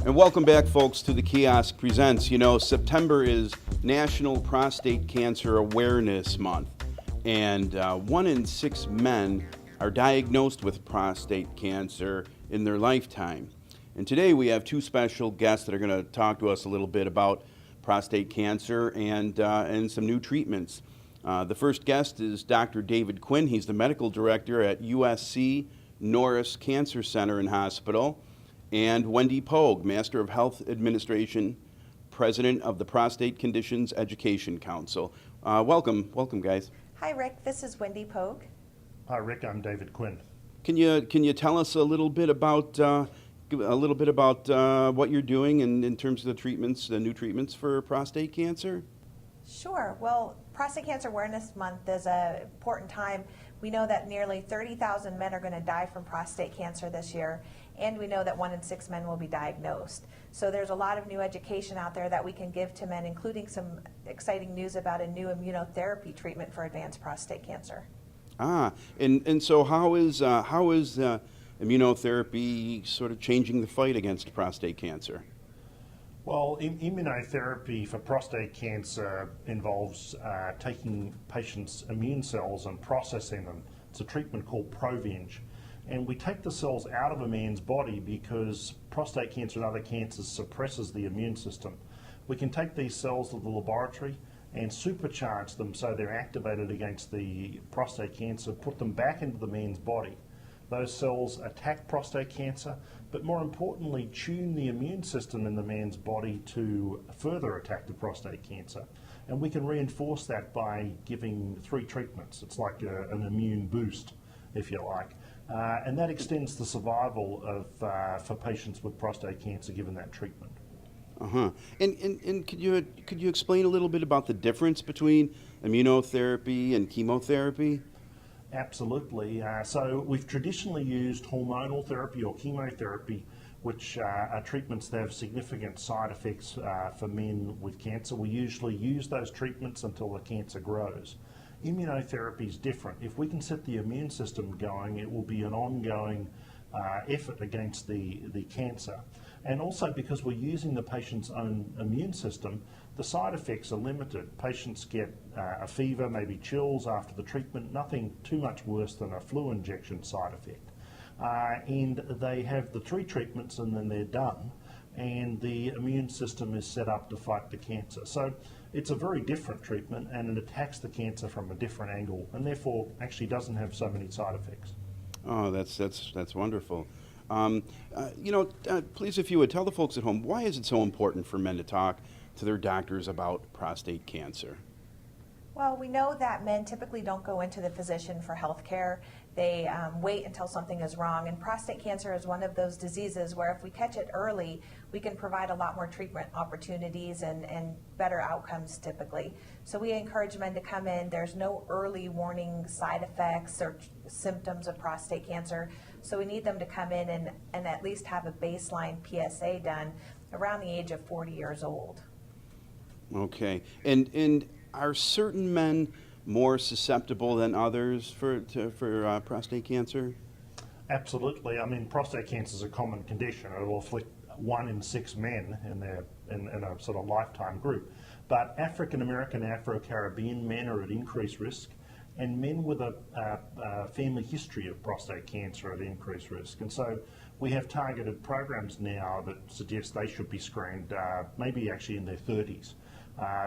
And welcome back, folks, to the Kiosk Presents. You know, September is National Prostate Cancer Awareness Month, and 1 in 6 men are diagnosed with prostate cancer in their lifetime. And today we have two special guests that are going to talk to us a little bit about prostate cancer and some new treatments. The first guest is Dr. David Quinn. He's the medical director at USC Norris Cancer Center and Hospital. And Wendy Poage, Master of Health Administration, President of the Prostate Conditions Education Council. Welcome, guys. Hi, Rick. This is Wendy Poage. Hi, Rick. I'm David Quinn. Can you tell us a little bit about what you're doing in terms of the treatments, the new treatments for prostate cancer? Sure. Well, Prostate Cancer Awareness Month is an important time. We know that nearly 30,000 men are going to die from prostate cancer this year, and we know that 1 in 6 men will be diagnosed. So there's a lot of new education out there that we can give to men, including some exciting news about a new immunotherapy treatment for advanced prostate cancer. And so how is immunotherapy sort of changing the fight against prostate cancer? Well, immunotherapy for prostate cancer involves taking patients' immune cells and processing them. It's a treatment called Provenge. And we take the cells out of a man's body because prostate cancer and other cancers suppresses the immune system. We can take these cells to the laboratory and supercharge them so they're activated against the prostate cancer, put them back into the man's body. Those cells attack prostate cancer, but more importantly, tune the immune system in the man's body to further attack the prostate cancer. And we can reinforce that by giving 3 treatments. It's like an immune boost, if you like. And that extends the survival for patients with prostate cancer given that treatment. And could you explain a little bit about the difference between immunotherapy and chemotherapy? Absolutely. So we've traditionally used hormonal therapy or chemotherapy, which are treatments that have significant side effects for men with cancer. We usually use those treatments until the cancer grows. Immunotherapy is different. If we can set the immune system going, it will be an ongoing effort against the cancer. And also because we're using the patient's own immune system, the side effects are limited. Patients get a fever, maybe chills after the treatment, nothing too much worse than a flu injection side effect. And they have the 3 treatments and then they're done, and the immune system is set up to fight the cancer. So it's a very different treatment, and it attacks the cancer from a different angle, and therefore actually doesn't have so many side effects. Oh, that's wonderful. Please, if you would tell the folks at home, why is it so important for men to talk to their doctors about prostate cancer? Well, we know that men typically don't go into the physician for health care. They wait until something is wrong, and prostate cancer is one of those diseases where if we catch it early, we can provide a lot more treatment opportunities and better outcomes typically. So we encourage men to come in. There's no early warning side effects or symptoms of prostate cancer, so we need them to come in and at least have a baseline PSA done around the age of 40 years old. Okay, and are certain men more susceptible than others for prostate cancer? Absolutely. I mean, prostate cancer is a common condition. It will afflict 1 in 6 men in a sort of lifetime group. But African American, Afro-Caribbean men are at increased risk, and men with a family history of prostate cancer are at increased risk. And so we have targeted programs now that suggest they should be screened, maybe actually in their 30s.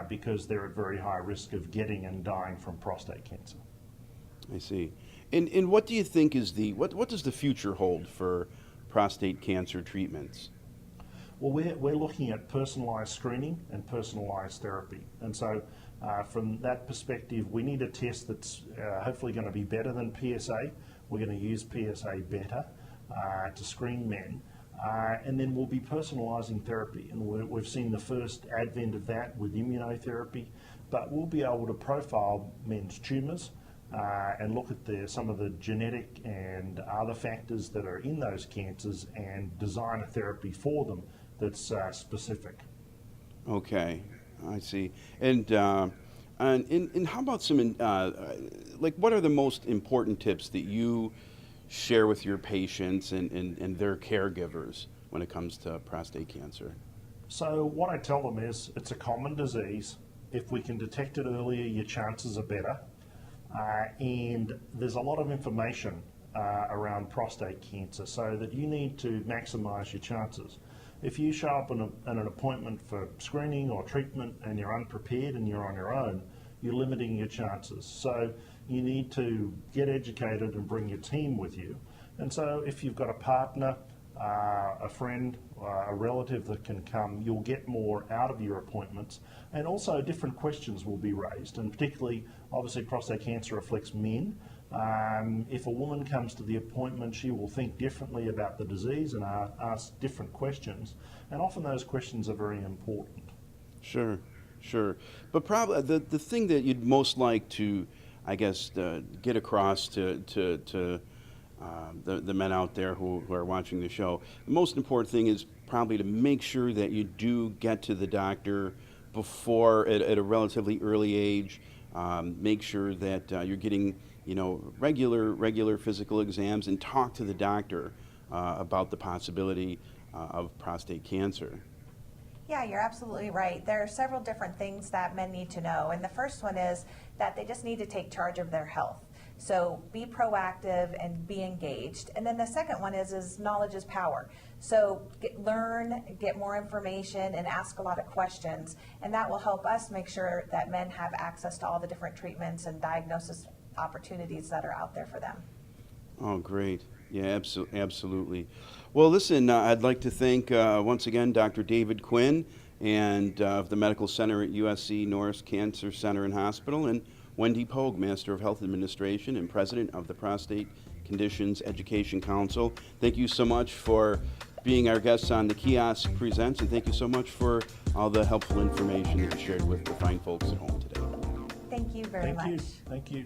Because they're at very high risk of getting and dying from prostate cancer. I see. And what do you think is what does the future hold for prostate cancer treatments? Well, we're looking at personalised screening and personalised therapy. And so from that perspective, we need a test that's hopefully going to be better than PSA. We're going to use PSA better to screen men. And then we'll be personalising therapy, and we've seen the first advent of that with immunotherapy, but we'll be able to profile men's tumours and look at some of the genetic and other factors that are in those cancers and design a therapy for them that's specific. Okay, I see. And how about some, what are the most important tips that you share with your patients and their caregivers when it comes to prostate cancer? So what I tell them is it's a common disease. If we can detect it earlier, your chances are better. And there's a lot of information around prostate cancer, so that you need to maximise your chances. If you show up at an appointment for screening or treatment and you're unprepared and you're on your own, you're limiting your chances. So you need to get educated and bring your team with you. And so if you've got a partner, a friend, a relative that can come, you'll get more out of your appointments, and also different questions will be raised, and particularly, obviously, prostate cancer afflicts men. If a woman comes to the appointment, she will think differently about the disease and ask different questions, and often those questions are very important. Sure, sure. But probably the thing that you'd most like to, I guess, get across to the men out there who are watching the show, the most important thing is probably to make sure that you do get to the doctor before, at a relatively early age. Make sure that you're getting, regular physical exams, and talk to the doctor about the possibility of prostate cancer. Yeah, you're absolutely right. There are several different things that men need to know. And the first one is that they just need to take charge of their health. So be proactive and be engaged. And then the second one is knowledge is power. So learn, get more information, and ask a lot of questions. And that will help us make sure that men have access to all the different treatments and diagnosis opportunities that are out there for them. Oh, great. Yeah, absolutely. Well, listen, I'd like to thank once again Dr. David Quinn and of the Medical Center at USC Norris Cancer Center and Hospital, and Wendy Poage, Master of Health Administration and President of the Prostate Conditions Education Council. Thank you so much for being our guests on the Kiosk Presents, and thank you so much for all the helpful information that you shared with the fine folks at home today. Thank you very much. Thank you.